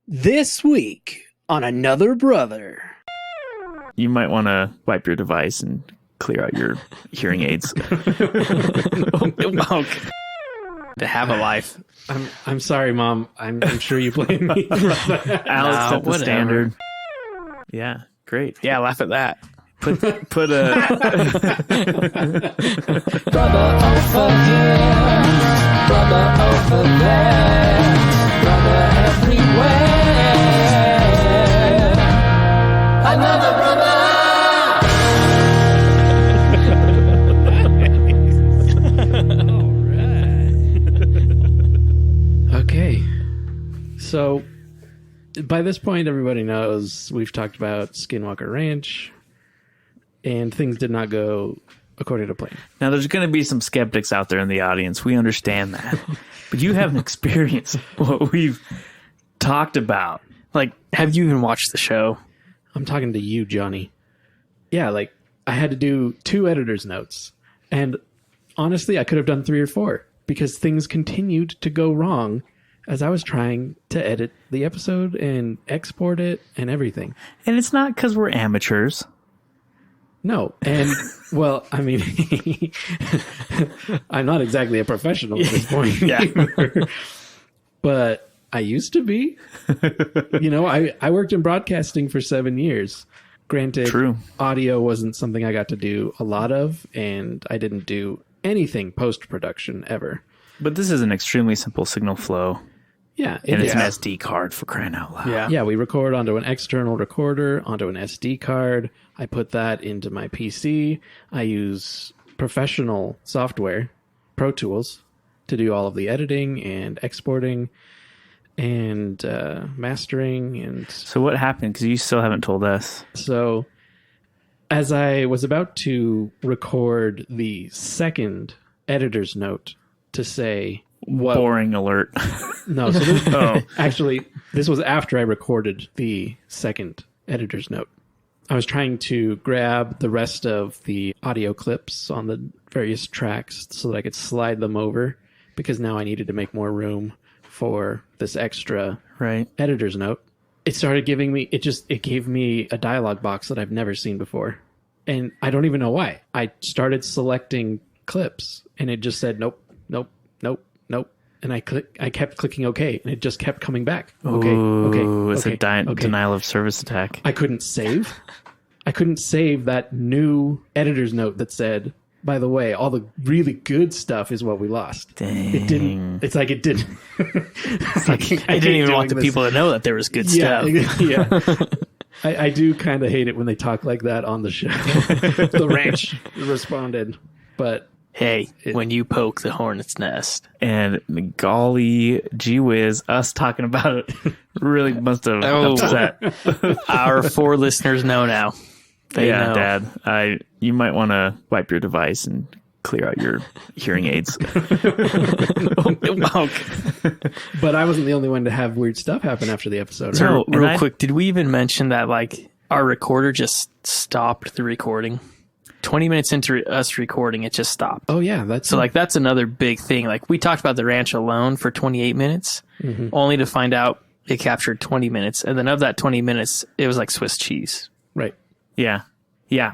This week on Another Brother. You might want to wipe your device and clear out your hearing aids. To have a life. I'm sorry, Mom. I'm sure you blame me. Alex set the whatever. standard. Yeah, great. Yeah, laugh at that. Put a Brother over here, brother over there, brother everywhere. Another brother. Okay. So, by this point, everybody knows we've talked about Skinwalker Ranch, and things did not go according to plan. Now, there's going to be some skeptics out there in the audience. We understand that. But you haven't experienced what we've talked about. Like, have you even watched the show? I'm talking to you, Johnny. Yeah, like, I had to do 2 editor's notes. And honestly, I could have done 3 or 4 because things continued to go wrong as I was trying to edit the episode and export it and everything. And it's not because we're amateurs. No. And, well, I mean, I'm not exactly a professional at this point. Yeah. But I used to be. You know, I worked in broadcasting for 7 years. Granted, True. Audio wasn't something I got to do a lot of, and I didn't do anything post-production ever. But this is an extremely simple signal flow. Yeah. And it's an is. SD card for crying out loud. Yeah, we record onto an external recorder, onto an SD card. I put that into my PC. I use professional software, Pro Tools, to do all of the editing and exporting and mastering. And So what happened? Because you still haven't told us. so as I was about to record the second editor's note to say what... Boring alert. No, so this, actually, this was after I recorded the second editor's note. I was trying to grab the rest of the audio clips on the various tracks so that I could slide them over because now I needed to make more room for this extra Right. editor's note. It started giving me, it gave me a dialogue box that I've never seen before. And I don't even know why. I started selecting clips and it just said, nope, nope, nope, nope. And I kept clicking OK, and it just kept coming back. Okay, Ooh, okay, it's okay, a okay. denial of service attack. I couldn't save. I couldn't save that new editor's note that said, by the way, all the really good stuff is what we lost. Dang. It didn't. It's like it didn't. It's like, I didn't even want the people to know that there was good stuff. Yeah. I do kind of hate it when they talk like that on the show. The ranch responded, but Hey, when you poke the hornet's nest. And golly gee whiz, us talking about it really must have upset. Our 4 listeners know now. They know. Dad, you might want to wipe your device and clear out your hearing aids. but I wasn't the only one to have weird stuff happen after the episode. So- Right? Real quick, did we even mention that like our recorder just stopped the recording? 20 minutes into us recording, it just stopped. Oh yeah, that's So like that's another big thing. Like we talked about the ranch alone for 28 minutes, only to find out it captured 20 minutes. And then of that 20 minutes, it was like Swiss cheese. right. Yeah.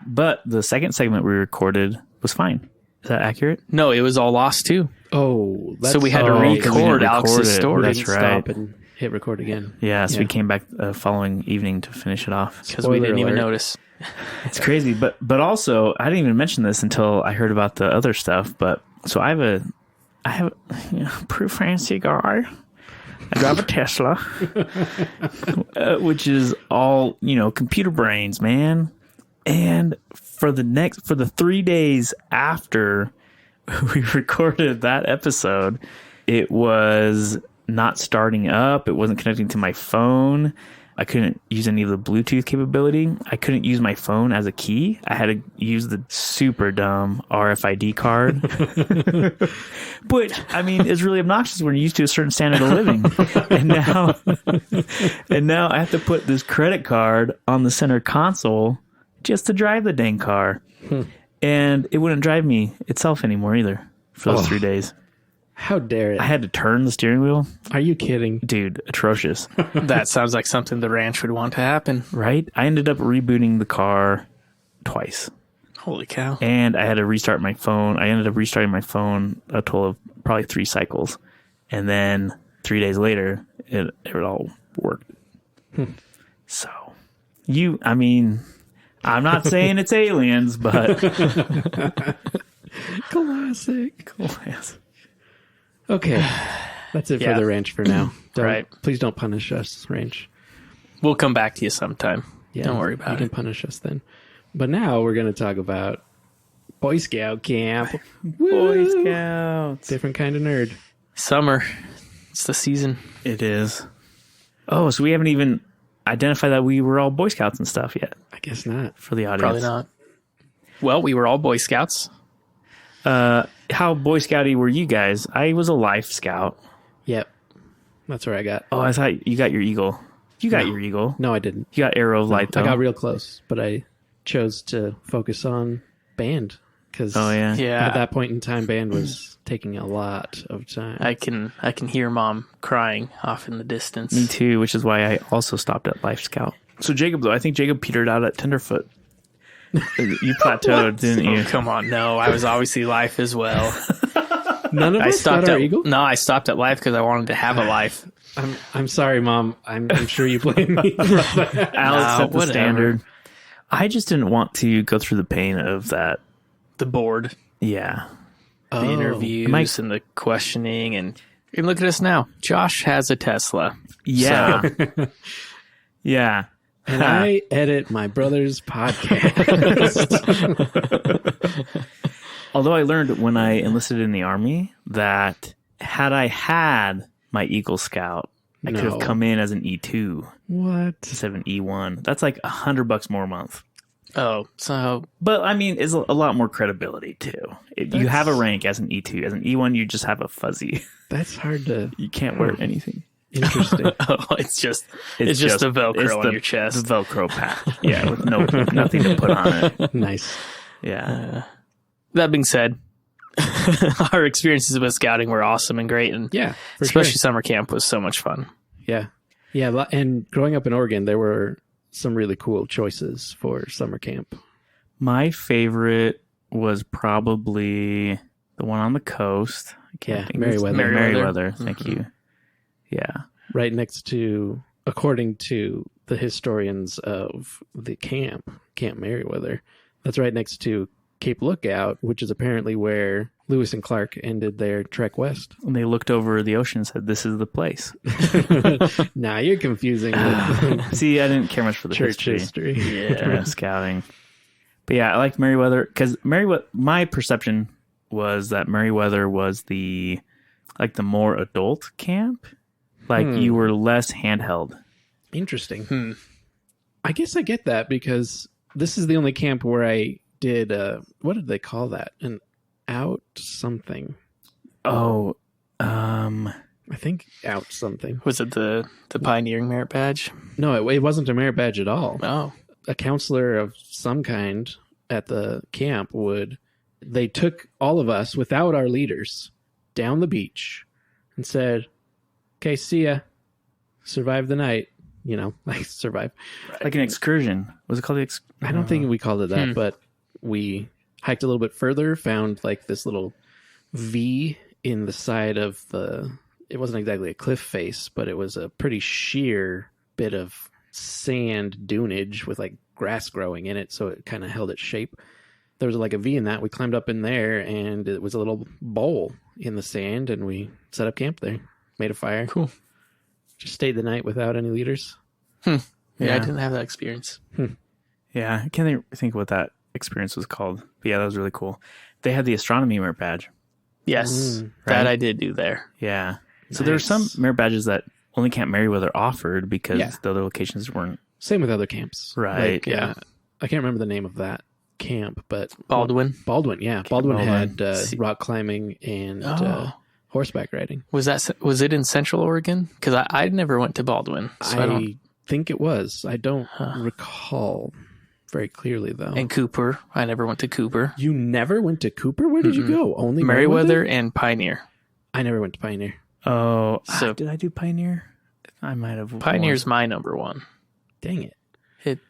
But the second segment we recorded was fine. Is that accurate? No, it was all lost too. Oh, that's, So we had to Oh, 'cause we didn't record record Alex's it. story That's didn't right. stop and hit record again. Yeah, so Yeah. we came back following evening to finish it off. because we Spoiler didn't even alert. notice. It's crazy, but also I didn't even mention this until I heard about the other stuff. But so I have a pretty fancy car. I drive a Tesla, which is all computer brains, man. And for the 3 days after we recorded that episode, it was not starting up. It wasn't connecting to my phone. I couldn't use any of the Bluetooth capability. I couldn't use my phone as a key. I had to use the super dumb RFID card. Which, I mean, is really obnoxious when you're used to a certain standard of living. And now I have to put this credit card on the center console just to drive the dang car. And it wouldn't drive me itself anymore either for those 3 days. How dare it? I had to turn the steering wheel. Are you kidding? Dude, atrocious. That sounds like something the ranch would want to happen. Right? I ended up rebooting the car twice. Holy cow. And I had to restart my phone. I ended up restarting my phone a total of probably 3 cycles. And then 3 days later, it all worked. So, I'm not saying it's aliens, but... Classic. Okay. That's it Yeah. for the ranch for now. Right. Please don't punish us, ranch. We'll come back to you sometime. Yeah, Don't worry you about can it. punish us then. But now we're going to talk about Boy Scout camp. Boy Scouts. Different kind of nerd. Summer. It's the season. It is. Oh, so we haven't even identified that we were all Boy Scouts and stuff yet I guess not. for the audience. Probably not. Well, we were all Boy Scouts. How Boy Scouty were you guys? I was a Life Scout. Yep. That's where I got. Oh, I thought you got your Eagle. You got your Eagle. No, I didn't. You got Arrow of Light, though. I got real close, but I chose to focus on band because Oh, yeah. Yeah. at that point in time, band was taking a lot of time. I can hear Mom crying off in the distance. Me too, which is why I also stopped at Life Scout. So Jacob, though, I think Jacob petered out at Tenderfoot. You plateaued, didn't you? Oh, come on, no. I was obviously Life as well. None of I us got stopped our at Eagle. No, I stopped at Life because I wanted to have a life. I'm sorry, Mom. I'm sure you blame me. Alex set the whatever. standard. I just didn't want to go through the pain of that. The board, Yeah. the interviews, and the questioning, and look at us now. Josh has a Tesla. Yeah. Yeah. And I edit my brother's podcast. Although I learned when I enlisted in the Army that had I had my Eagle Scout, I could have No. come in as an E2 What? instead of an E1. That's like $100 more a month. Oh, so But I mean, it's a lot more credibility too. You have a rank as an E2. As an E1, you just have a fuzzy. That's hard to. You can't wear anything. Interesting. it's just the Velcro it's on your chest. The Velcro pack. Yeah, with nothing to put on it. Nice. Yeah. That being said, our experiences with scouting were awesome and great, and Yeah, for especially sure. summer camp was so much fun. Yeah. And growing up in Oregon, there were some really cool choices for summer camp. My favorite was probably the one on the coast. I can't Yeah, think Meriwether. Meriwether. Thank you. Yeah. Right next to, according to the historians of the Camp Meriwether, that's right next to Cape Lookout, which is apparently where Lewis and Clark ended their trek west. When they looked over the ocean and said, "This is the place." Now you're confusing with See, I didn't care much for the church history. history. Yeah, scouting. But yeah, I liked Meriwether because my perception was that Meriwether was the more adult camp. Like you were less handheld. Interesting. I guess I get that because this is the only camp where I did, what did they call that? An out something. Oh, I think out something. Was it the pioneering merit badge? No, it wasn't a merit badge at all. Oh, A counselor of some kind at the camp they took all of us without our leaders down the beach and said, "Okay, see ya. Survive the night." Like survive. like an excursion. Was it called the I don't think we called it that, but we hiked a little bit further, found like this little V in the side of it wasn't exactly a cliff face, but it was a pretty sheer bit of sand dunage with like grass growing in it. So it kind of held its shape. There was like a V in that. We climbed up in there and it was a little bowl in the sand and we set up camp there, made a fire. cool. Just stayed the night without any leaders. Yeah, Yeah. I didn't have that experience. Yeah, I can't think what that experience was called. But yeah, that was really cool. They had the astronomy merit badge. Yes, right. that I did do there. Yeah. So there were some Nice. merit badges that only Camp Meriwether offered because Yeah. the other locations weren't. Same with other camps. Right, Like, yeah. I can't remember the name of that camp, but Baldwin. Baldwin, yeah. Baldwin had See- rock climbing and Oh. horseback riding. Was it in Central Oregon? Because I never went to Baldwin. So I don't. I think it was. I don't recall very clearly, though. And Cooper. I never went to Cooper. You never went to Cooper? Where did you go? Only Meriwether and Pioneer. I never went to Pioneer. Oh, So- did I do Pioneer? I might have. Pioneer's my number one. Dang it. It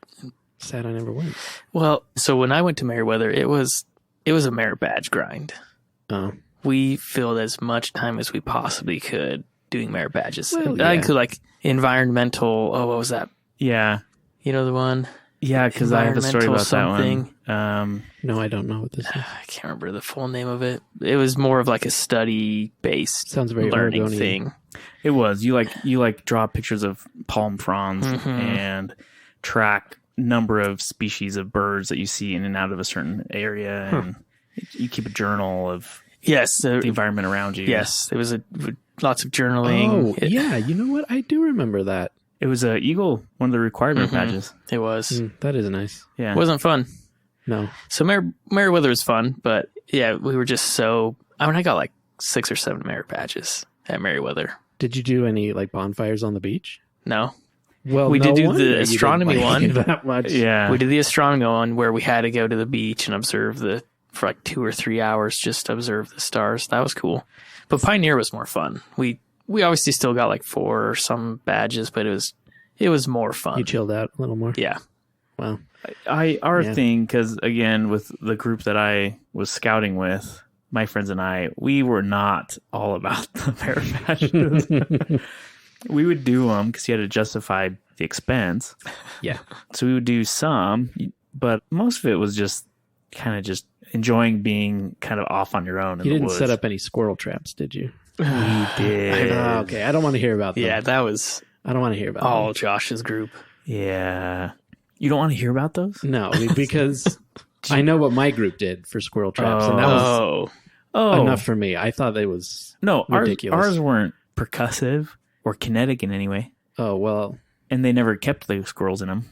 Sad I never went. Well, so when I went to Meriwether, it was a merit badge grind. Oh. We filled as much time as we possibly could doing merit badges. Well, That yeah. include like environmental. Oh, what was that? Yeah. You know the one? Yeah, because I have a story about Environmental that one. No, I don't know what this is. I can't remember the full name of it. It was more of like a study-based Sounds very learning Oregonian. thing. It was. You draw pictures of palm fronds and track number of species of birds that you see in and out of a certain area, and you keep a journal of Yes, the environment around you. yes. It was lots of journaling. Oh, yeah. You know what? I do remember that. It was a Eagle, one of the requirement badges. It was. That is nice. Yeah. It wasn't fun. No. So Meriwether was fun, but yeah, we were just so. I mean, I got like 6 or 7 merit badges at Meriwether. Did you do any like bonfires on the beach? No, Well, We no did do the wonder you didn't astronomy like one. it that much. Yeah. we did the astronomy one where we had to go to the beach and observe for like 2 or 3 hours, just observe the stars. That was cool. But Pioneer was more fun. We obviously still got like 4 or some badges, but it was more fun. You chilled out a little more. Yeah. Wow. Our Yeah. thing, because again, with the group that I was scouting with, my friends and I, we were not all about the merit badges. We would do them because you had to justify the expense. Yeah. So we would do some, but most of it was just kind of just enjoying being kind of off on your own. In You the didn't woods. set up any squirrel traps, did you? We did. Oh, okay. I don't want to hear about them. Yeah, that was I don't want to hear about all Josh's group. Yeah. You don't want to hear about those? them. No, because I know what my group did for squirrel traps, and that was Oh, enough for me. I thought it was no, ridiculous. ours weren't percussive or kinetic in any way. Oh, well, And they never kept the squirrels in them.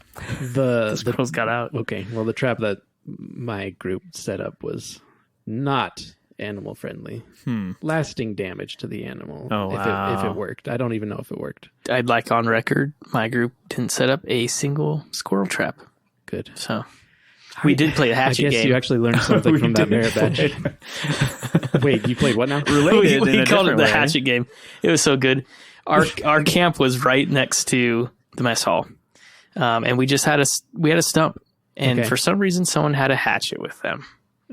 the Squirrels got out. okay. Well, the trap that my group set up was not animal friendly. Lasting damage to the animal. Oh, if wow. it worked. I don't even know if it worked. I'd like on record, my group didn't set up a single squirrel trap. Good. So we did play the I hatchet guess game. you actually learned something We from that did. merit badge. Wait, you played what now? Related we in a called it different the way. hatchet game. It was so good. Our camp was right next to the mess hall, and we just had a stump, and Okay. for some reason, someone had a hatchet with them,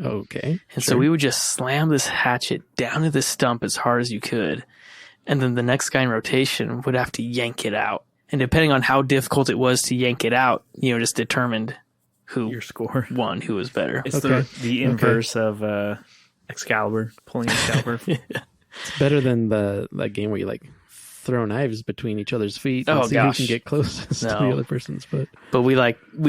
Okay. and so we would just slam this hatchet down to the stump as hard as you could, and then the next guy in rotation would have to yank it out, and depending on how difficult it was to yank it out, just determined who Your score. won, who was better. It's Okay. the inverse of Excalibur, pulling Excalibur. It's better than that game where you like throw knives between each other's feet and Oh, see gosh. who can get closest to No. the other person's foot. But we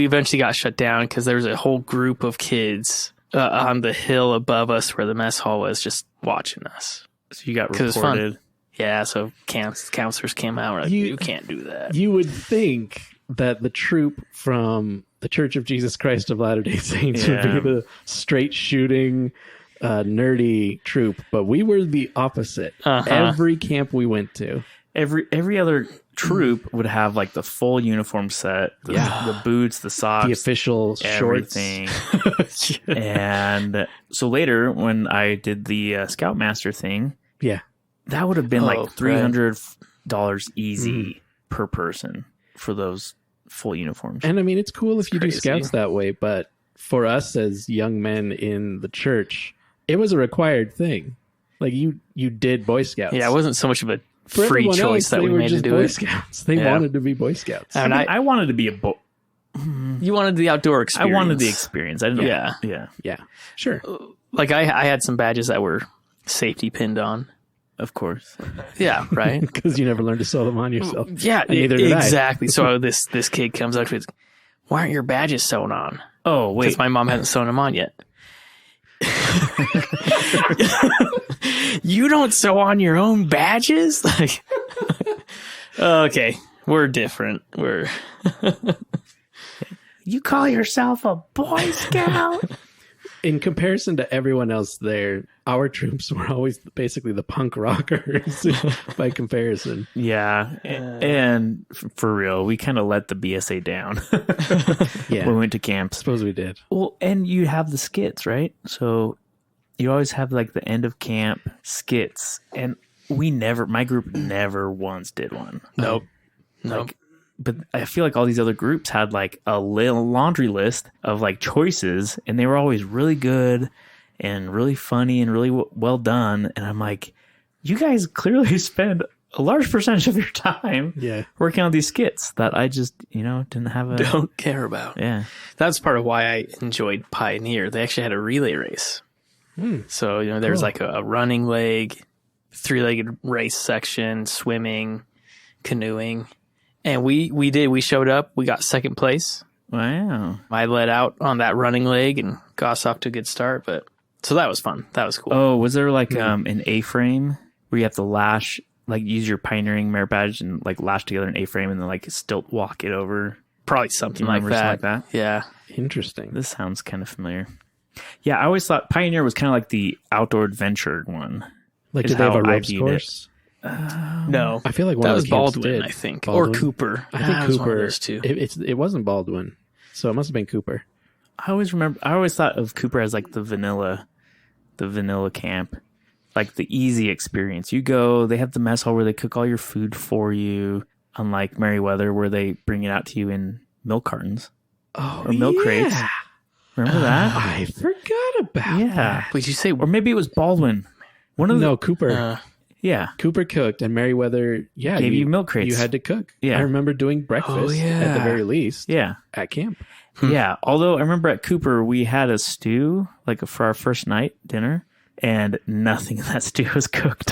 eventually got shut down because there was a whole group of kids on the hill above us where the mess hall was, just watching us. So you got 'Cause it's fun. reported. Yeah, so counselors came out. Were like, you can't do that. You would think that the troop from the Church of Jesus Christ of Latter-day Saints Yeah. would be the straight shooting, nerdy troop, but we were the opposite. Uh-huh. Every camp we went to. Every other troop would have like the full uniform set, the boots, the socks, The official shorts. everything. And so later, when I did the Scoutmaster thing, Yeah. that would have been right. like $300 easy per person for those full uniforms. And I mean, it's cool if you do crazy. scouts that way, but for us as young men in the church, it was a required thing. Like you did Boy Scouts. Yeah, it wasn't so much of a For free everyone choice else, that they we were made to just do Boy it. Scouts. They Yeah. wanted to be Boy Scouts. And I wanted to be you wanted the outdoor I experience. wanted the experience. I didn't. Yeah. Yeah. Yeah, sure. Like I had some badges that were safety pinned on. Of course. Yeah, right. Because you never learned to sew them on yourself. Yeah, And neither did I. exactly. So this kid comes up to me, why aren't your badges sewn on? Oh wait. Because my mom hasn't sewn them on yet. You don't sew on your own badges? Like, okay, we're different. You call yourself a Boy Scout? In comparison to everyone else there, our troops were always basically the punk rockers by comparison. Yeah. And for real, we kind of let the BSA down Yeah, when we went to camps. suppose we did. Well, and you have the skits, right? So you always have like the end of camp skits, and my group never once did one. Nope. Nope. Like, but I feel like all these other groups had like a little laundry list of like choices, and they were always really good and really funny and really well done. And I'm like, you guys clearly spend a large percentage of your time working on these skits that I just, didn't have don't care about. Yeah. That's part of why I enjoyed Pioneer. They actually had a relay race. So, there's like a running leg, 3-legged race section, swimming, canoeing. And we showed up, we got second place. Wow. I led out on that running leg and got us off to a good start, so that was fun. That was cool. Oh, was there like an A-frame where you have to lash, like use your pioneering merit badge and like lash together an A-frame and then like stilt walk it over? Probably something like that. Yeah. Interesting. This sounds kind of familiar. Yeah, I always thought Pioneer was kind of like the outdoor adventure one. Like, did they have a ropes course? No. I feel like one that of was the camps Baldwin, did. I think. Baldwin? Or Cooper. I think It was one of Cooper. those two. It wasn't Baldwin, so it must have been Cooper. I always thought of Cooper as like the vanilla camp, like the easy experience. You go, they have the mess hall where they cook all your food for you, unlike Meriwether where they bring it out to you in milk cartons or milk crates. Remember that? I forgot about that. Did you say? Or maybe it was Baldwin. Cooper. Yeah. Cooper cooked, and Meriwether, gave you milk crates. You had to cook. Yeah. I remember doing breakfast at the very least. Yeah. At camp. Yeah. Although I remember at Cooper, we had a stew, like for our first night dinner, and nothing in that stew was cooked.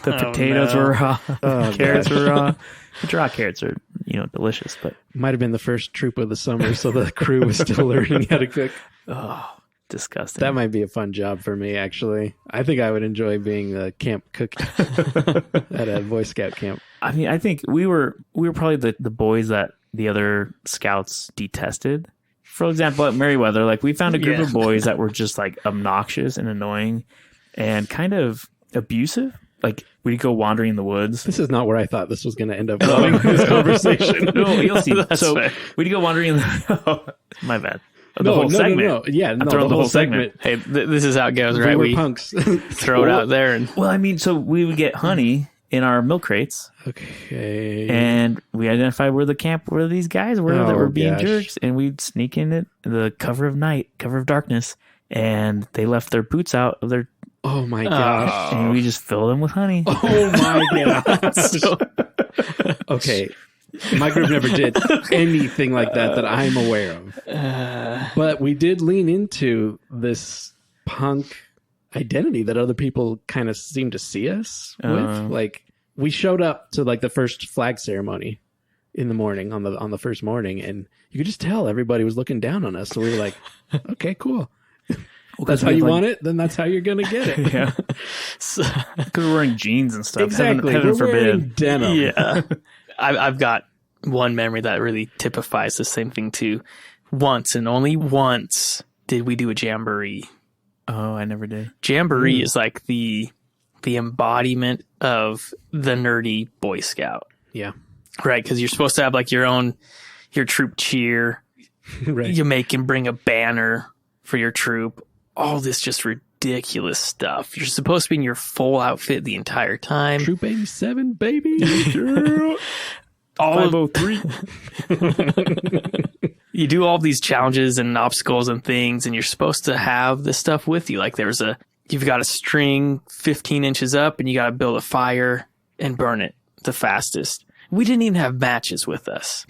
The potatoes were raw. The carrots were raw. The raw carrots are, delicious, but Might have been the first troop of the summer, so the crew was still learning how to cook. oh, disgusting. That might be a fun job for me, actually. I think I would enjoy being a camp cook at a Boy Scout camp. I mean, I think we were probably the boys that the other scouts detested. For example, at Meriwether, like we found a group of boys that were just like obnoxious and annoying and kind of abusive. Like we'd go wandering in the woods. This is not where I thought this was going to end up going, this conversation. No, you'll see. So fair. we'd go wandering in the... my bad. No. Yeah, I'm throwing the whole segment. Hey, this is how it goes, We right? were punks. Throw it out there. And Well, I mean, so we would get honey in our milk crates. Okay. And we identified where these guys were that were being gosh. jerks, and we'd sneak in at the cover of darkness, and they left their boots out of their, Oh my gosh. and we just filled them with honey. Oh my gosh. Okay. My group never did anything like that I'm aware of. But we did lean into this punk identity that other people kind of seem to see us with. Like, we showed up to like the first flag ceremony in the morning on the first morning, and you could just tell everybody was looking down on us. So we were like, okay, cool. That's how you want it? Then that's how you're going to get it. Yeah. Because we're wearing jeans and stuff. Exactly. Heaven We're wearing forbid. denim. yeah, I've got one memory that really typifies the same thing too. Once and only once did we do a jamboree. Oh, I never did. Jamboree is like the embodiment of the nerdy Boy Scout, Yeah. right? Because you're supposed to have like your troop cheer. Right. You make and bring a banner for your troop. All this just ridiculous stuff. You're supposed to be in your full outfit the entire time. Troop 87, baby. All of 503. you do all these challenges and obstacles and things, and you're supposed to have this stuff with you. Like you've got a string 15 inches up, and you got to build a fire and burn it the fastest. We didn't even have matches with us.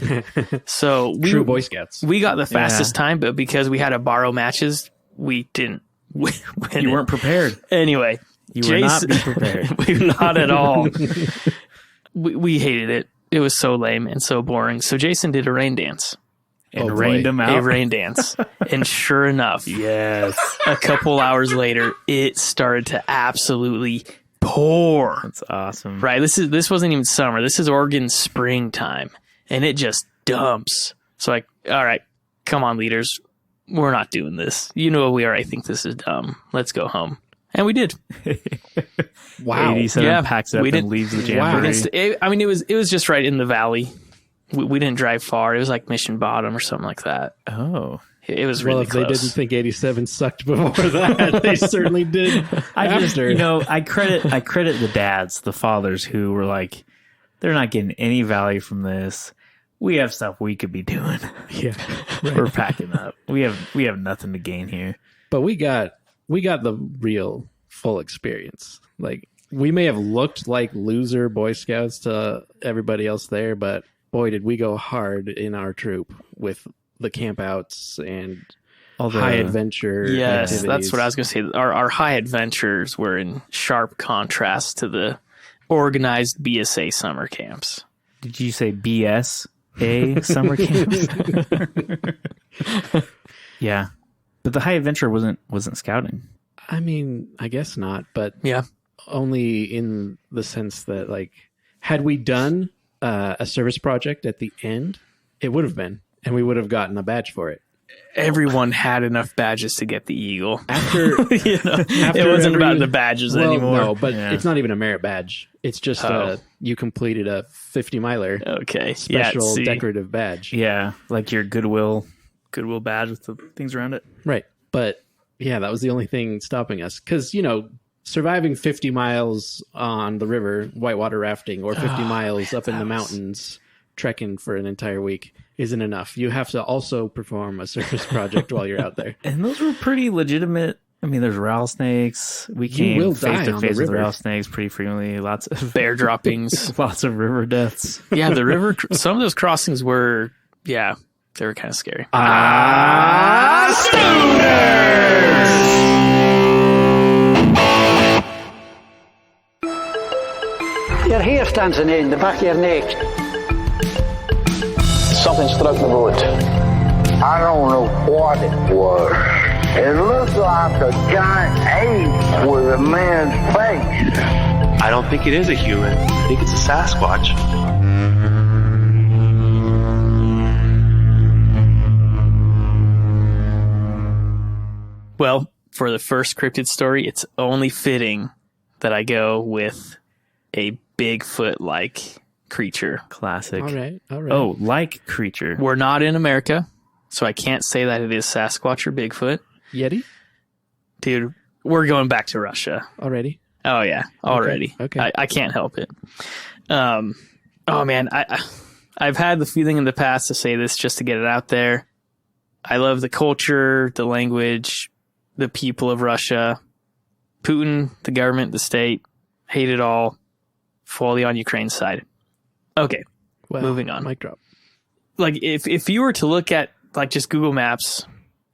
So True Boy Scouts. we got the fastest time, but because we had to borrow matches, we didn't win. You weren't prepared. Anyway, You were not be prepared. we were not at all. we hated it. It was so lame and so boring. So Jason did a rain dance. And Oh, rained boy. them out. A rain dance. And sure enough, Yes. a couple hours later, it started to absolutely pour. That's awesome. Right? This wasn't even summer. This is Oregon springtime. And it just dumps. So like, all right, come on, leaders. We're not doing this. You know we already think this is dumb. Let's go home. And we did. Wow. 87 Yeah, packs it up we and didn't- leaves the Wow. jamboree. I mean, it was just right in the valley. We didn't drive far. It was like Mission Bottom or something like that. Oh. It was Well, really if close. they didn't think 87 sucked before that, they certainly did after. I credit the dads, the fathers who were like, they're not getting any value from this. We have stuff we could be doing. Yeah, We're packing up. We have nothing to gain here. but we got the real full experience. Like, we may have looked like loser Boy Scouts to everybody else there, but boy, did we go hard in our troop with the campouts and All the high adventure. Yes, activities. that's what I was going to say. Our high adventures were in sharp contrast to the organized BSA summer camps. Did you say BSA summer camps? Yeah, but the high adventure wasn't scouting. I mean, I guess not, but Yeah. only in the sense that, like, had we done a service project at the end, it would have been, and we would have gotten a badge for it. Everyone had enough badges to get the Eagle. After, You know, it after wasn't every- about the badges well, anymore. no, but Yeah. it's not even a merit badge. It's just you completed a 50 miler Okay. special see. decorative badge. Yeah, like your Goodwill badge with the things around it. Right. But yeah, that was the only thing stopping us. Because, surviving 50 miles on the river, whitewater rafting, or 50 miles up in the mountains, trekking for an entire week isn't enough. You have to also perform a service project while you're out there. And those were pretty legitimate. I mean, there's rattlesnakes. We You will came die face to on the face with river. rattlesnakes pretty frequently. Lots of Bear droppings. lots of river deaths. Yeah, the river. Some of those crossings were, they were kind of scary. Your hair stands on end, the back of your neck. Something struck the road. I don't know what it was. It looked like a giant ape with a man's face. I don't think it is a human. I think it's a Sasquatch. Well, for the first cryptid story, it's only fitting that I go with a Bigfoot-like creature. Classic. All right. Oh, like creature. We're not in America, so I can't say that it is Sasquatch or Bigfoot. Yeti? Dude, we're going back to Russia. Already? Oh, yeah, already. Okay. I can't help it. Oh, man, I've had the feeling in the past to say this just to get it out there. I love the culture, the language, the people of Russia. Putin, the government, the state, hate it all. Fully on Ukraine's side. Okay, Well, moving on. Mic drop. Like, if you were to look at, like, just Google Maps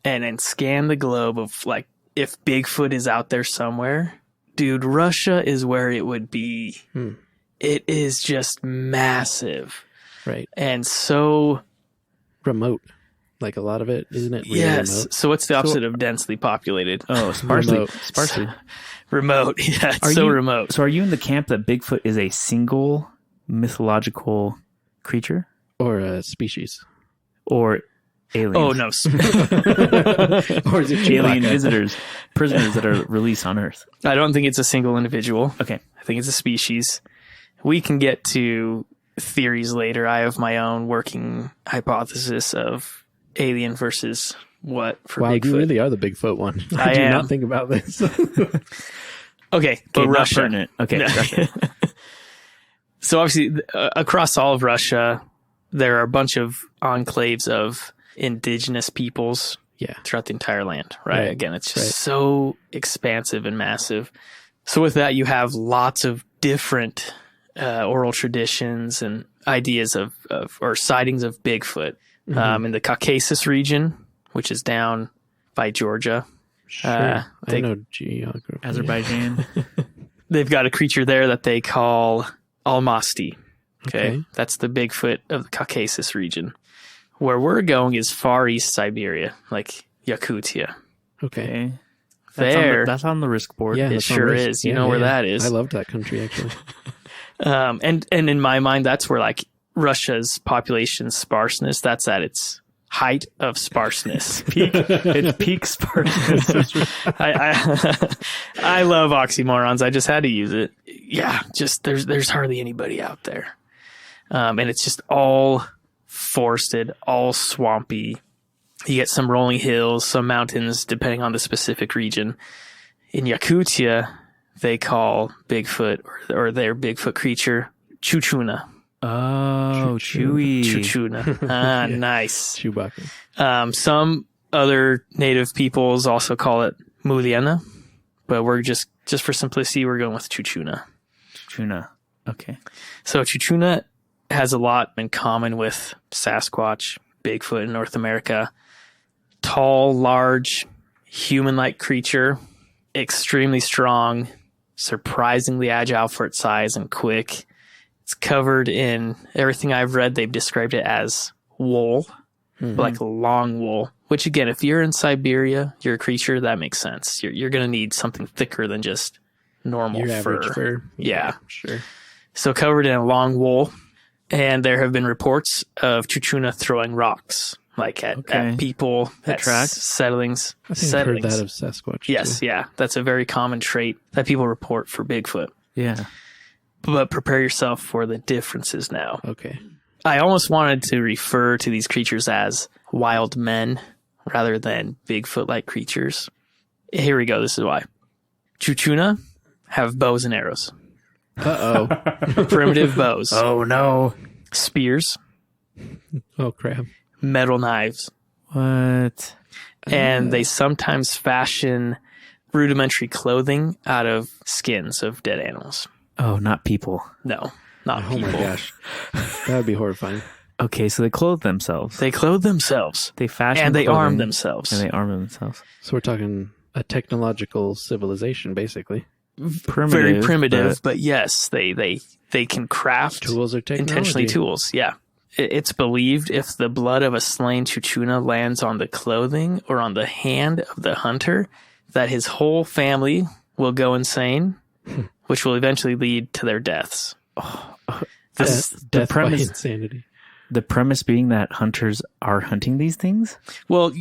and scan the globe of, like, if Bigfoot is out there somewhere, dude, Russia is where it would be. It is just massive. Right. And so, Remote. Like a lot of it, isn't it? Really yes. remote? So what's the opposite of densely populated? Oh, sparsely. Remote. Sparsely. Remote. Yeah, it's so remote. So are you in the camp that Bigfoot is a single mythological creature Or a species. or aliens? Oh, no. Or is it Alien Chewbacca? visitors, prisoners that are released on Earth. I don't think it's a single individual. Okay. I think it's a species. We can get to theories later. I have my own working hypothesis of alien versus what for Wow, you Bigfoot. really are the Bigfoot one. I I do am. not think about this. Okay, but Okay, not Russia. pertinent. Okay, Russia. So obviously, across all of Russia, there are a bunch of enclaves of indigenous peoples Yeah. throughout the entire land, right? Right. Again, it's just Right. so expansive and massive. So with that, you have lots of different oral traditions and ideas of or sightings of Bigfoot in the Caucasus region, which is down by Georgia. Sure. I they- know geography. Azerbaijan. They've got a creature there that they call Almasty. Okay. Okay. That's the Bigfoot of the Caucasus region. Where we're going is Far East Siberia, like Yakutia. Okay. Okay. There, That's on the risk board. Yeah, it that's on sure risk. is. You Yeah, know where yeah. that is. I loved that country, actually. And in my mind, that's where like Russia's population sparseness, that's at its height of sparseness. It's peak sparseness. I love oxymorons. I just had to use it. Yeah, just there's hardly anybody out there. And it's just all forested, all swampy. You get some rolling hills, some mountains, depending on the specific region. In Yakutia, they call Bigfoot or their Bigfoot creature Chuchuna. Oh, Chewy. Chuchuna. Nice. Chewbacca. Some other native peoples also call it Muliana, but we're just for simplicity, we're going with Chuchuna. Chuchuna. Okay. So Chuchuna has a lot in common with Sasquatch, Bigfoot in North America. Tall, large, human-like creature, extremely strong, surprisingly agile for its size and quick. It's covered in everything I've read. They've described it as wool, like long wool, which again, if you're in Siberia, you're a creature, that makes sense. You're going to need something thicker than just normal Your fur. average fur. Yeah. Sure. So covered in a long wool, and there have been reports of Chuchuna throwing rocks, like at people, at tracks. settlings. I think I've heard that of Sasquatch. Yes, too. yeah. That's a very common trait that people report for Bigfoot. Yeah. But prepare yourself for the differences now. Okay. I almost wanted to refer to these creatures as wild men rather than Bigfoot-like creatures. Here we go. This is why. Chuchuna have bows and arrows. Uh-oh. Primitive bows. Oh, no. Spears. Oh, crap. Metal knives. What? And they sometimes fashion rudimentary clothing out of skins of dead animals. Oh, not people. No, not Oh, people. my gosh. That would be horrifying. Okay, so they clothe themselves. They clothe themselves. They fashion And they clothing, arm themselves. And they arm themselves. So we're talking a technological civilization, basically. Very primitive, but yes, they can craft Tools are technology. intentionally tools. Yeah. It's believed if the blood of a slain Chuchuna lands on the clothing or on the hand of the hunter, that his whole family will go insane, which will eventually lead to their deaths. Death by premise- insanity. The premise being that hunters are hunting these things? Well,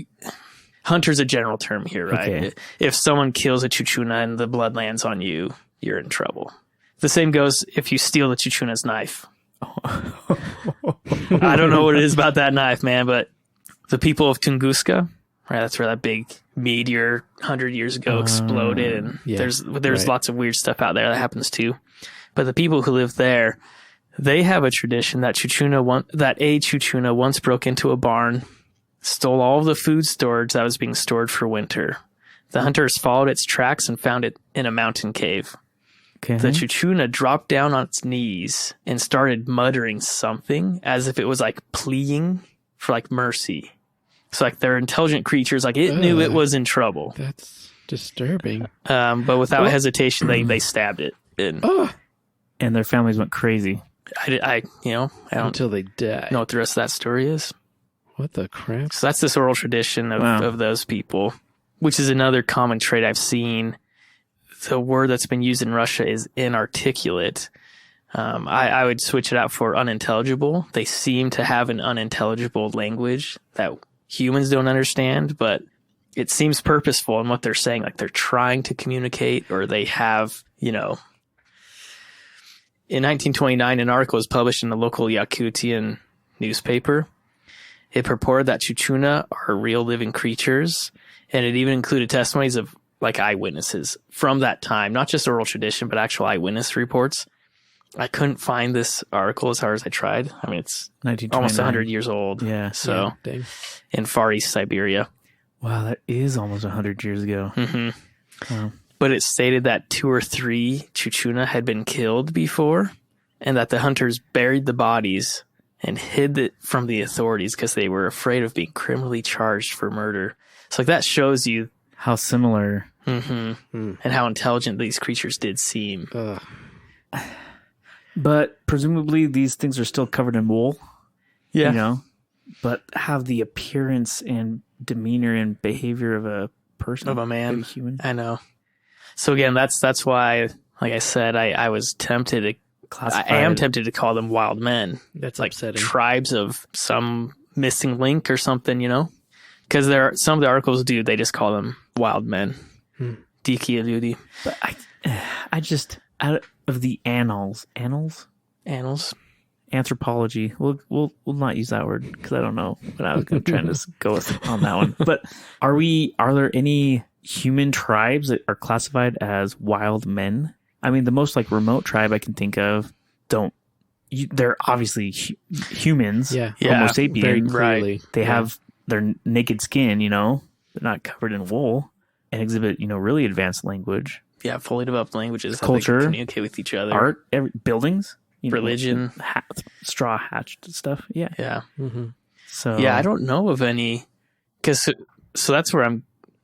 hunter's a general term here, right? Okay. If someone kills a Chuchuna and the blood lands on you, you're in trouble. The same goes if you steal the Chuchuna's knife. I don't know what it is about that knife, man, but the people of Tunguska, right? That's where that big meteor 100 years ago exploded, and yeah, there's right. lots of weird stuff out there that happens too. But the people who live there, they have a tradition that a Chuchuna once broke into a barn, stole all of the food storage that was being stored for winter. The hunters followed its tracks and found it in a mountain cave. Okay. The Chuchuna dropped down on its knees and started muttering something as if it was like pleading for like mercy. So like they're intelligent creatures, like it knew it was in trouble. That's disturbing. But without hesitation, they stabbed it. And And their families went crazy. I don't Until they die. know what the rest of that story is. What the crap? So that's this oral tradition of those people, which is another common trait I've seen. The word that's been used in Russia is inarticulate. I would switch it out for unintelligible. They seem to have an unintelligible language that humans don't understand, but it seems purposeful in what they're saying. Like they're trying to communicate, or they have, In 1929, an article was published in the local Yakutian newspaper. It purported that Chuchuna are real living creatures, and it even included testimonies of like eyewitnesses from that time, not just oral tradition, but actual eyewitness reports. I couldn't find this article as hard as I tried. I mean, it's almost 100 years old. Yeah. So Dang. in Far East Siberia. Wow, that is almost 100 years ago. Mm-hmm. Wow. But it stated that 2 or 3 Chuchuna had been killed before, and that the hunters buried the bodies and hid it from the authorities because they were afraid of being criminally charged for murder. So like that shows you How similar. and how intelligent these creatures did seem. But presumably these things are still covered in wool. Yeah. But have the appearance and demeanor and behavior of a person. Of a man. Of a human. I know. So again, that's why, like I said, I was tempted to Classified. I am tempted to call them wild men. That's like upsetting. tribes of some missing link or something, Because there are some of the articles they just call them wild men. Diki Aludi. But I just, out of the annals, Annals. anthropology. We'll not use that word because I don't know, but I was trying to go on that one. But are there any human tribes that are classified as wild men? I mean, the most like remote tribe I can think of they're obviously humans, Homo sapien, very clearly. Right? They have their naked skin, they're not covered in wool, and exhibit, really advanced language. Yeah, fully developed languages. Culture, how they communicate with each other. Art, buildings, religion, straw hatched stuff. Yeah. Yeah. Mm-hmm. So yeah, I don't know of any, because so that's where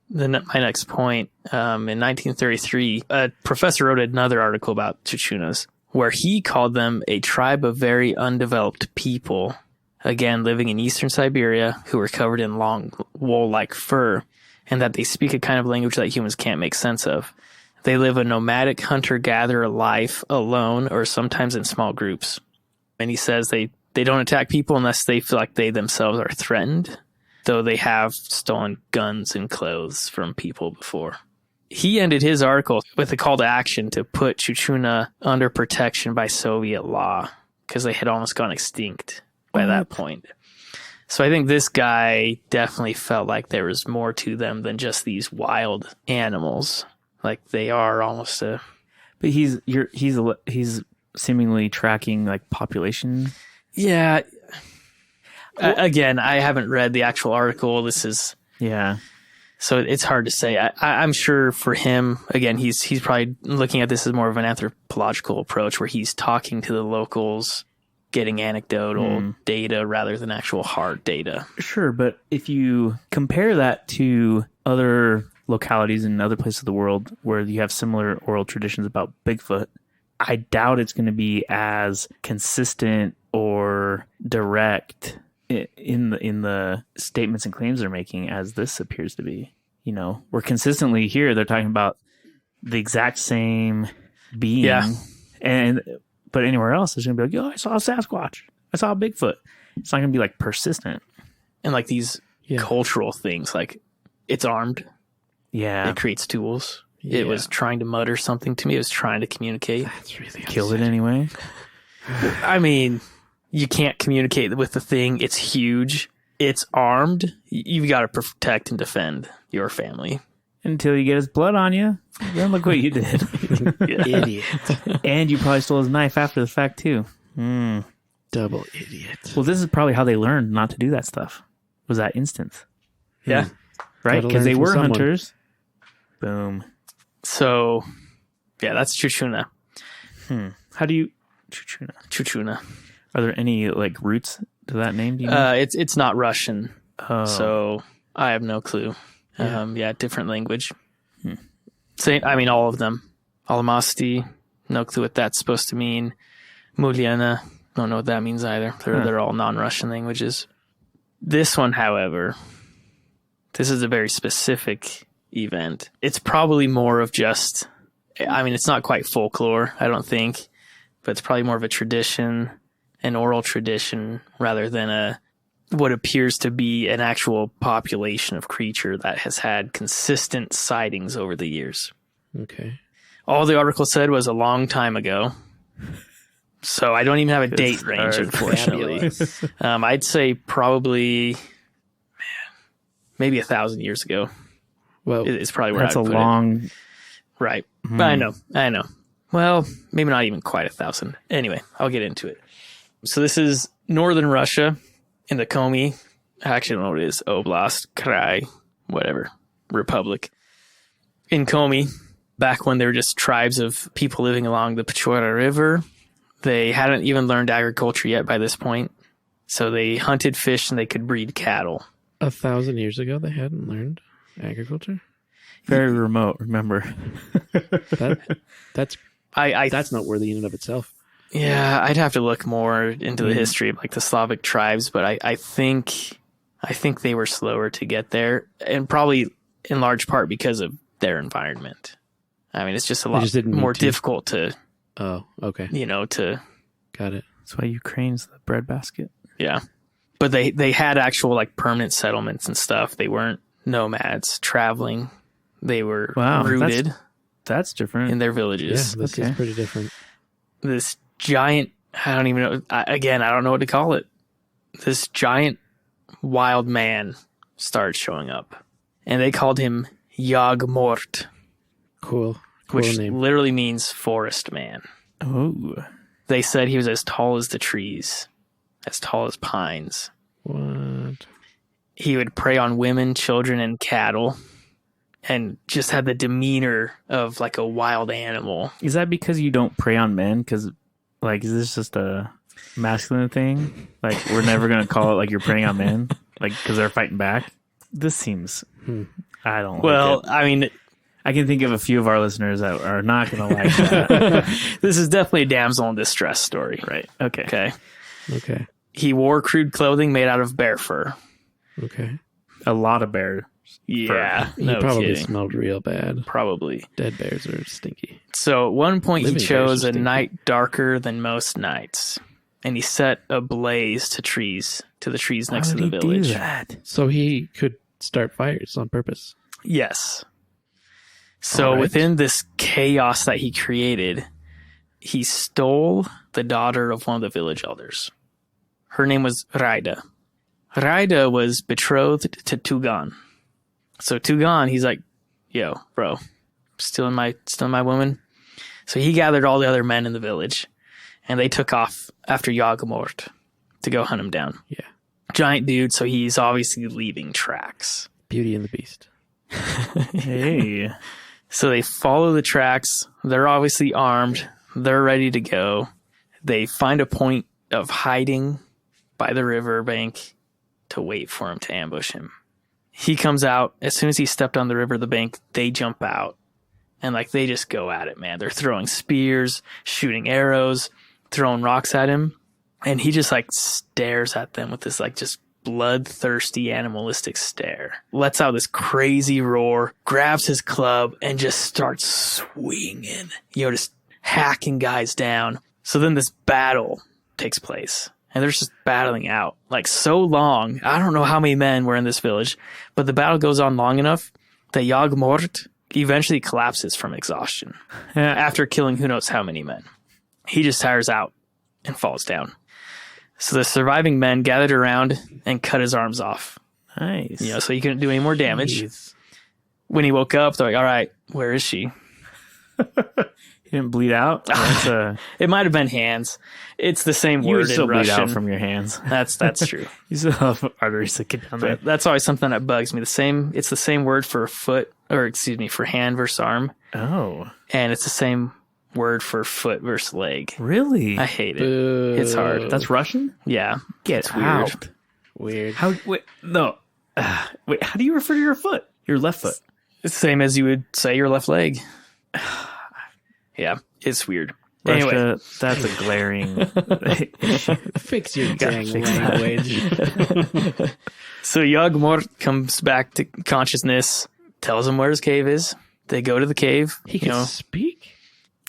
my next point. In 1933, a professor wrote another article about Chuchunas, where he called them a tribe of very undeveloped people, again living in eastern Siberia, who were covered in long wool-like fur, and that they speak a kind of language that humans can't make sense of. They live a nomadic hunter-gatherer life alone or sometimes in small groups. And he says they don't attack people unless they feel like they themselves are threatened, though they have stolen guns and clothes from people before. He ended his article with a call to action to put Chuchuna under protection by Soviet law because they had almost gone extinct by that point. So I think this guy definitely felt like there was more to them than just these wild animals. Like they are almost a... But he's seemingly tracking like population. Yeah. Again, I haven't read the actual article. This is... Yeah. So it's hard to say. I'm sure for him, again, he's probably looking at this as more of an anthropological approach where he's talking to the locals, getting anecdotal data rather than actual hard data. Sure, but if you compare that to other localities in other places of the world where you have similar oral traditions about Bigfoot, I doubt it's going to be as consistent or direct in the statements and claims they're making as this appears to be. We're consistently here, they're talking about the exact same being. Yeah. But anywhere else, it's going to be like, I saw a Sasquatch. I saw a Bigfoot. It's not going to be like persistent. And like these cultural things, like it's armed. Yeah. It creates tools. Yeah. It was trying to mutter something to me. It was trying to communicate. That's really killed it anyway. I mean, you can't communicate with the thing. It's huge. It's armed. You've got to protect and defend your family. Until you get his blood on you. Then look what you did. Idiot. And you probably stole his knife after the fact, too. Double idiot. Well, this is probably how they learned not to do that stuff. Was that instance. Yeah. Right? Because they were hunters. Boom. So, yeah, that's Chuchuna. How do you... Chuchuna. Are there any, like, roots to that name? Do you know? It's not Russian. So, I have no clue. Different language. Same, I mean, all of them. Almasti, no clue what that's supposed to mean. Mulyana, don't know what that means either. They're all non-Russian languages. This one, however, this is a very specific event. It's probably more of just, I mean, it's not quite folklore, I don't think, but it's probably more of a tradition, an oral tradition, rather than what appears to be an actual population of creature that has had consistent sightings over the years. Okay. All the article said was a long time ago. So I don't even have a date range, unfortunately. I'd say probably, maybe 1,000 years ago. Well, it's probably where that's I'd a put long... it. Right. I know. Well, maybe not even quite 1,000. Anyway, I'll get into it. So this is northern Russia in the Komi. I actually don't know what it is. Oblast, Krai, whatever. Republic. In Komi, back when there were just tribes of people living along the Pechora River, they hadn't even learned agriculture yet by this point. So they hunted fish and they could breed cattle. 1,000 years ago, they hadn't learned agriculture? Very remote, remember. That's noteworthy in and of itself. Yeah, I'd have to look more into the history of like the Slavic tribes, but I think they were slower to get there, and probably in large part because of their environment. I mean, it's just a lot more difficult to. Oh, okay. To. Got it. That's why Ukraine's the breadbasket. Yeah, but they had actual like permanent settlements and stuff. They weren't nomads traveling. They were rooted. That's different in their villages. Yeah, this is pretty different. This giant I don't even know. I don't know what to call it. This giant wild man started showing up, and they called him Jagmort, Cool which name. literally means forest man. Oh. They said he was as tall as the trees, as tall as pines. What? He would prey on women, children, and cattle, and just had the demeanor of like a wild animal. Is that because you don't prey on men? Because, like, is this just a masculine thing? Like, we're never going to call it like you're preying on men? Like, because they're fighting back? This seems... I don't Well, like it. I mean, I can think of a few of our listeners that are not going to like that. this is definitely a damsel in distress story. Right. Okay. Okay. He wore crude clothing made out of bear fur. Okay. A lot of bear. Yeah, He no probably kidding. smelled real bad. Probably. Dead bears are stinky. So at one point Living he bears chose are a stinky. night darker than most nights, and he set a blaze to the trees next to the village. Do that? So he could start fires on purpose. Yes. So All right. within this chaos that he created, he stole the daughter of one of the village elders. Her name was Raida. Raida was betrothed to Tugan. So Tugan, he's like, yo, bro, stealing my woman. So he gathered all the other men in the village, and they took off after Jagmort to go hunt him down. Yeah. Giant dude, so he's obviously leaving tracks. Beauty and the Beast. Hey. So they follow the tracks. They're obviously armed. They're ready to go. They find a point of hiding by the riverbank to wait for him to ambush him. He comes out. As soon as he stepped on the river, the bank, they jump out. And like they just go at it, man. They're throwing spears, shooting arrows, throwing rocks at him. And he just like stares at them with this like just bloodthirsty animalistic stare. Lets out this crazy roar, grabs his club, and just starts swinging. Just hacking guys down. So then this battle takes place. And they're just battling out like so long. I don't know how many men were in this village, but the battle goes on long enough that Jagmort eventually collapses from exhaustion after killing who knows how many men. He just tires out and falls down. So the surviving men gathered around and cut his arms off. Nice. So he couldn't do any more damage. Jeez. When he woke up, they're like, all right, where is she? He didn't bleed out? That's It might have been hands. It's the same you would word still in bleed Russian. out from your hands. That's true. You still have arteries that get down there. But that's always something that bugs me. It's the same word for foot, for hand versus arm. Oh. And it's the same word for foot versus leg. Really? I hate it. It's hard. That's Russian? Yeah. Get It's weird. out. Weird. How? Wait, no. Wait, how do you refer to your foot? Your left foot? It's the same as you would say your left leg. Yeah, it's weird. Russia, Anyway, that's a glaring... Fix your gotta dang fix that. language. so Jagmort comes back to consciousness, tells him where his cave is. They go to the cave. He can speak,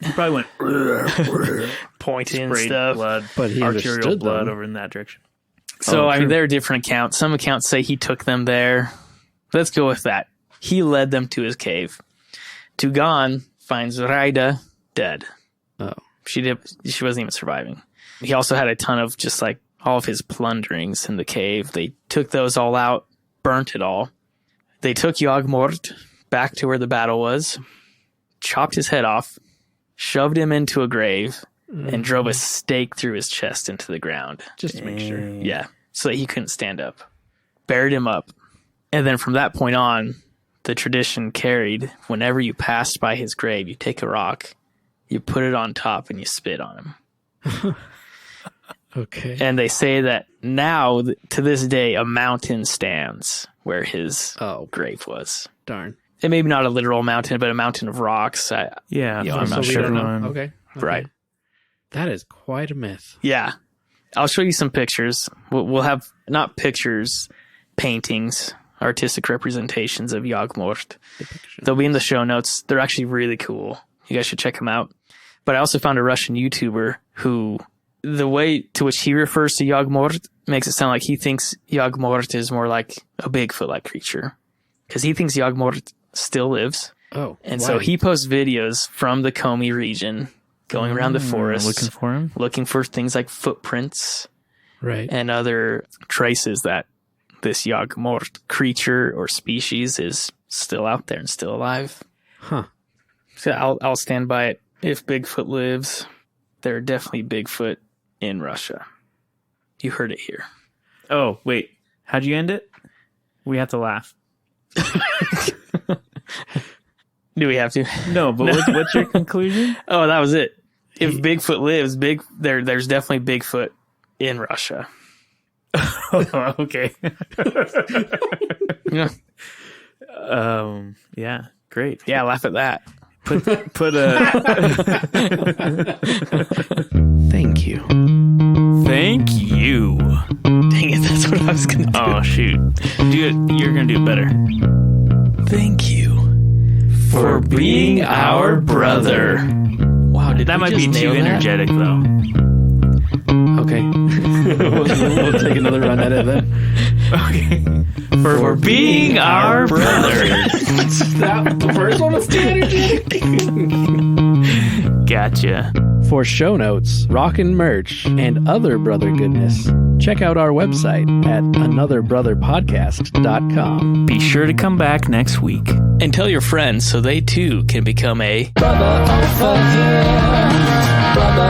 You probably went... Pointing and sprayed stuff. blood, but he arterial understood blood them. over in that direction. So, Oh, I mean, true. there are different accounts. Some accounts say he took them there. Let's go with that. He led them to his cave. Tugan finds Raida dead. Oh. She wasn't even surviving. He also had a ton of just like all of his plunderings in the cave. They took those all out, burnt it all. They took Jagmort back to where the battle was, chopped his head off, shoved him into a grave, and drove a stake through his chest into the ground. just to make sure. Yeah, so that he couldn't stand up. Buried him up. And then from that point on, the tradition carried, whenever you passed by his grave, you take a rock, you put it on top, and you spit on him. Okay. And they say that now, to this day, a mountain stands where his grave was. Darn. And maybe not a literal mountain, but a mountain of rocks. Yeah, Yeah, I'm I'm not so we sure. don't know. Okay. Right. That is quite a myth. Yeah. I'll show you some pictures. We'll have, not pictures, paintings, artistic representations of Jagmort. They'll be in the show notes. They're actually really cool. You guys should check them out. But I also found a Russian YouTuber who, the way to which he refers to Jagmort makes it sound like he thinks Jagmort is more like a Bigfoot-like creature. Because he thinks Jagmort still lives. Oh. And why? so he posts videos from the Komi region going around the forest, looking for him. looking for things like footprints Right. and other traces that this Jagmort creature or species is still out there and still alive. Huh. So I'll stand by it. If Bigfoot lives, there are definitely Bigfoot in Russia. You heard it here. Oh, wait. How'd you end it? We have to laugh. Do we have to? No, but what's your conclusion? Oh, that was it. If Bigfoot lives, there's definitely Bigfoot in Russia. Oh, okay. Yeah. Yeah, great. Yeah, laugh at that. Put a Thank you. thank you. Dang it, that's what I was going to do. Oh, shoot. Do it. You're going to do it better. Thank you for being our brother. Wow, did That we might just be too nail that? energetic, though. Okay. we'll take another run at it then. Okay. For being our brother. The first one was too energetic. Gotcha. For show notes, rockin' merch, and other brother goodness, check out our website at anotherbrotherpodcast.com. Be sure to come back next week. And tell your friends so they too can become a Brother over here. Brother